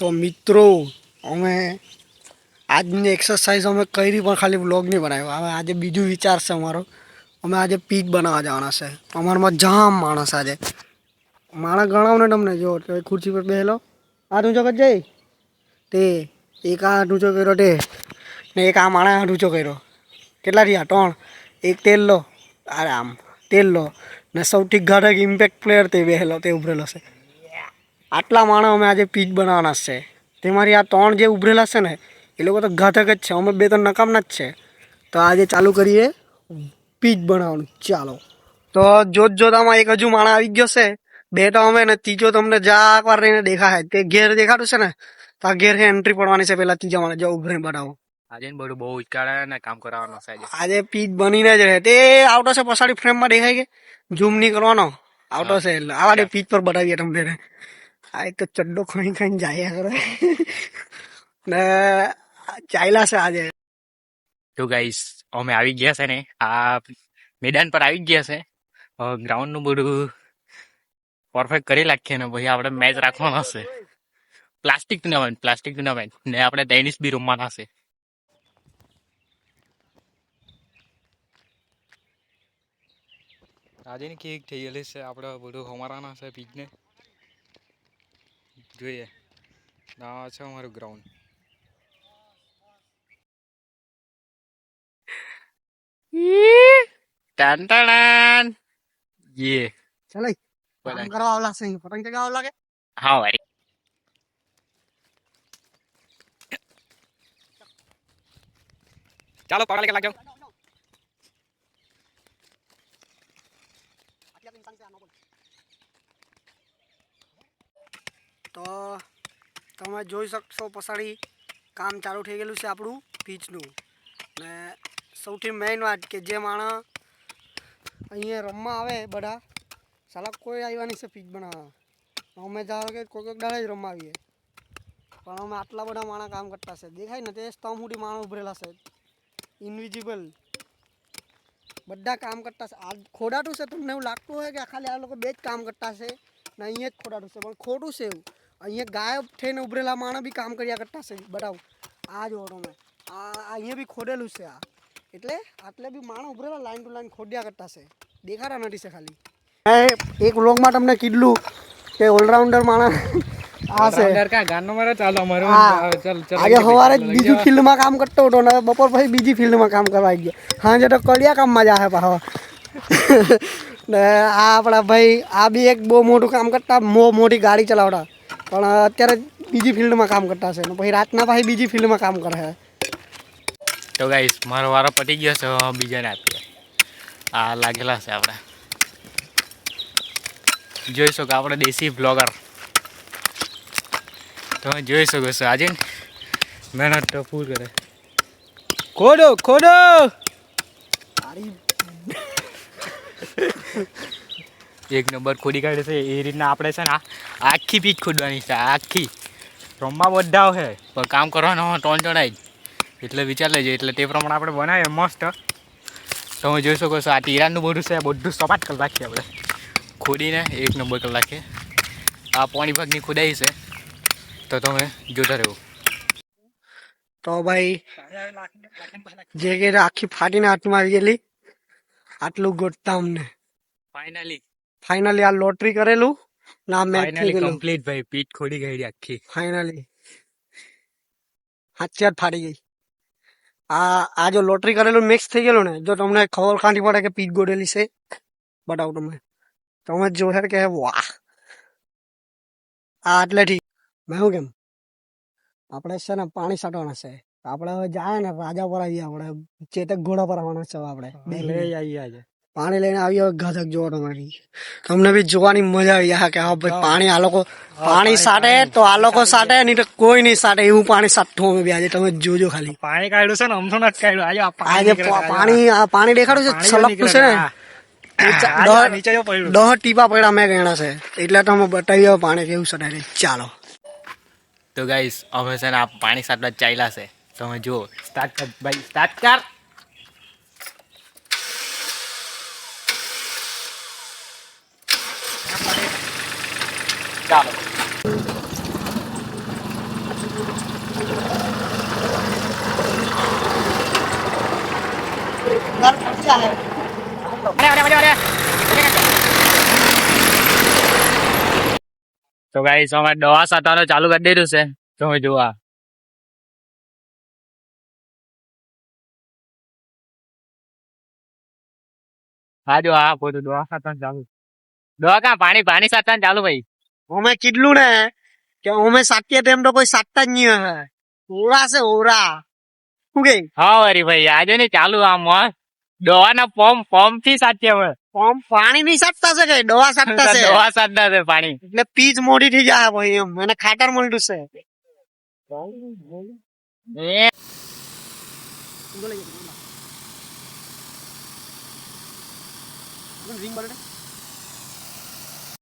તો મિત્રો અમે આજની એક્સરસાઇઝ અમે કરી પણ ખાલી વ્લોગ નહીં બનાવ્યો. હવે આજે બીજું વિચાર છે અમારો. અમે આજે પીચ બનાવવા જવાના છે. અમારામાં જામ માણસ આજે માણસ ગણાવ ને તમને જો તો ખુરશી પર બેહેલો આ ઊંચો કરી જાય તે એક આ ઊંચો કર્યો તે ને એક આ માણસ ઊંચો કર્યો. કેટલા થયા? 3. એક તેલ લો અરે આમ તેલ લો ને સૌથી ઘાટક ઇમ્પેક્ટ પ્લેયર તે બેહેલો તે ઉભરેલો છે. આટલા માણસ અમે આજે પીચ બનાવવાના છે. તેમારી આ 3 જે ઉભરેલા છે ને એ લોકો તો ઘાતક જ છે. અમે 2 તો નકામના જ છે. તો આજે ચાલુ કરીએ પીચ બનાવવાનું. ચાલો તો જોતામાં એક હજુ માણસ આવી ગયો છે. 2 તો અમે ને ત્રીજો તમને જરાક વાર રહીને દેખાય તે ઘેર દેખાડું છે ને તો આ ઘેર એન્ટ્રી પડવાની છે. પેલા ત્રીજા માણસ જો ઉભરે બનાવો. આજે બધું બહુ ઉચકાળે ને કામ કરવાનું છે આજે પીચ બનીને જ રહે તે આવતો છે. પછાડી ફ્રેમમાં દેખાય કે ઝૂમ નહીં કરવાનો આવતો છે. એટલે આવા દે પીચ પર બતાવીએ તમને. આ એક તો ચડ્ડો ખાઈ ખાઈને જાય કરે ને ચાલ્યા છે આજે. તો ગાઈસ અમે આવી ગયા છે ને આ મેદાન પર આવી ગયા છે. ગ્રાઉન્ડ નું બધું પરફેક્ટ કરી નાખીએ ને પછી આપણે મેચ રાખવાનો છે. પ્લાસ્ટિક ટુર્નામેન્ટ ને આપણે ટેનિસ બી રમવાના છે. આજે ને કેક થઈ ગયેલી છે. આપણે બધું અમારાના છે પીચને જોઈએ. આ છે અમારું ગ્રાઉન્ડ. ટન યે ચાલ કામ કરવા આવલા છે. પતંગ ચગાવવા લાગે. હા ભાઈ ચાલો પકડ લેકે લાગજો. તો તમે જોઈ શકશો પછાડી કામ ચાલુ થઈ ગયેલું છે આપણું પીચનું. ને સૌથી મેઇન વાત કે જે માણસ અહીંયા રમવા આવે બધા સાલા કોઈ આવ્યા નહીં છે પીચ બનાવવા. અમે જાઓ કે કોઈક દાડે જ રમવા આવીએ પણ અમે આટલા બધા માણસ કામ કરતા છે. દેખાય ને તે સ્તંભ સુધી માણસ ઉભરેલા છે. ઇનવિઝિબલ બધા કામ કરતા છે. આ ખોડાટું છે. તમને એવું લાગતું હોય કે ખાલી આ લોકો 2 જ કામ કરતા છે ને અહીંયા જ ખોડાટું છે પણ ખોટું છે એવું. અહીંયા ગાયબ થઈને ઉભરેલા માણસ બી કામ કર્યા કરતા છે. બરાબર આ જો તમે આ અહીંયા બી ખોદેલું છે. આ એટલે આટલે બી માણસ ઉભરેલા લાઈન ટુ લાઈન ખોદ્યા કરતા છે. દેખાતા નથી છે ખાલી. એક વ્લોગમાં તમને કીધું કે ઓલરાઉન્ડર માણસ આ છે. આજે સવારે બીજી ફિલ્ડમાં કામ કરતો હતો ને બપોર પછી બીજી ફિલ્ડમાં કામ કરવા આવી ગયો. હા જે તો કડિયા કામમાં જ આવે પાછો ને આ આપણા ભાઈ આ બી એક બહુ મોટું કામ કરતા મોટી ગાડી ચલાવતા પણ અત્યારે બીજી ફિલ્ડમાં કામ કરતા છે ને પછી રાતના પછી બીજી ફિલ્ડમાં કામ કરે છે. તો ગાઈસ મારો વારો પતી ગયો છે. બીજાને આપીએ. આ લાગેલા છે આપણે જોઈ શકો. આપણે દેશી બ્લોગર તમે જોઈ શકો છો. આજે મહેનત તો ફૂલ કરે. ખોડો એક નંબર ખોદી કાઢે છે. એ રીતના આપણે છે ને આખી પીચ ખોદવાની છે. આખી રમવા બધા છે પણ કામ કરવાનો 3 જણા જ એટલે વિચાર લેજો. એટલે તે પ્રમાણે આપણે બનાવીએ મસ્ત. તમે જોઈ શકો છો. આ તિરાનનું બધું છે બધું સપાટ કરી નાખીએ આપણે ખોદીને એક નંબર કરી નાખીએ. આ પોણી ભાગની ખોદાઈ છે તો તમે જોતા રહો. તો ભાઈ જે કે આખી ફાટીને હાથમાં આવી ગયેલી આટલું ગોતતા અમને ફાઇનલી આ લોટરી કરેલું ના મેચ થઈ ગયેલું કમ્પ્લીટ ભાઈ. પીચ ખોડી ગઈ આખી ફાઇનલી હાથ ફાટી ગઈ. આ જો લોટરી કરેલું મિક્સ થઈ ગયેલું ને જો તમને ખબર ખાંડી પડે કે પીચ ગોડેલી છે બતાવું તમે જોશે કે વાહ આ એટલે ઠીક. મેં શું કેમ આપણે છે ને પાણી સાટવાના છે. આપણે હવે જાય ને રાજા પર આવીએ. આપણે ચેતક ઘોડા પર આવવાના છે. આપણે પાણી લઈને આવીએ. ઘાતક જોવા તમારી તમને બી જોવાની મજા આવી જાય કે હા ભાઈ પાણી આ લોકો પાણી સાટે તો આ લોકો સાટે નહીં તો કોઈ નહીં સાટે એવું પાણી સાટવું અમે બી આજે તમે જોજો ખાલી. પાણી કાઢ્યું છે ને અમથો નથી કાઢ્યું. આજે પાણી દેખાડું છે છલકતું છે ને 10 ટીપા પડ્યા મેં ગણ્યા છે એટલે તમે બતાવી પાણી કેવું સટાય. ચાલો તો ગાઈસ અમે છે ને આ પાણી સાટવા ચાલ્યા છે. તમે જુઓ. સ્ટાર્ટ કર ભાઈ સ્ટાર્ટ કર. ચાલો તો ગાઈસ અમે દવા છાંટવાનું ચાલુ કરી દીધું છે. તમે જોવા હા જો આ બધું દવા છાંટવાનું ચાલુ. દવા કાં પાણી પાણી છાંટવાનું ચાલુ ભાઈ. અમે કીધલું ને કે અમે સાચીએ તેમ તો કોઈ સાચતા જ નહીં હે. ઓરા છે ઓરા. શું કે હા વરી ભાઈ આજે ને ચાલુ આમ દવાના પંપ થી સાચીએ અમે. પાણી નહીં સાચતા છે કે દવા સાચતા છે દવા છાંટતા છે પાણી. એટલે પીચ મોડી થઈ જાય ભાઈ એમ એને ખાતર મળ્યું છે એ રિંગ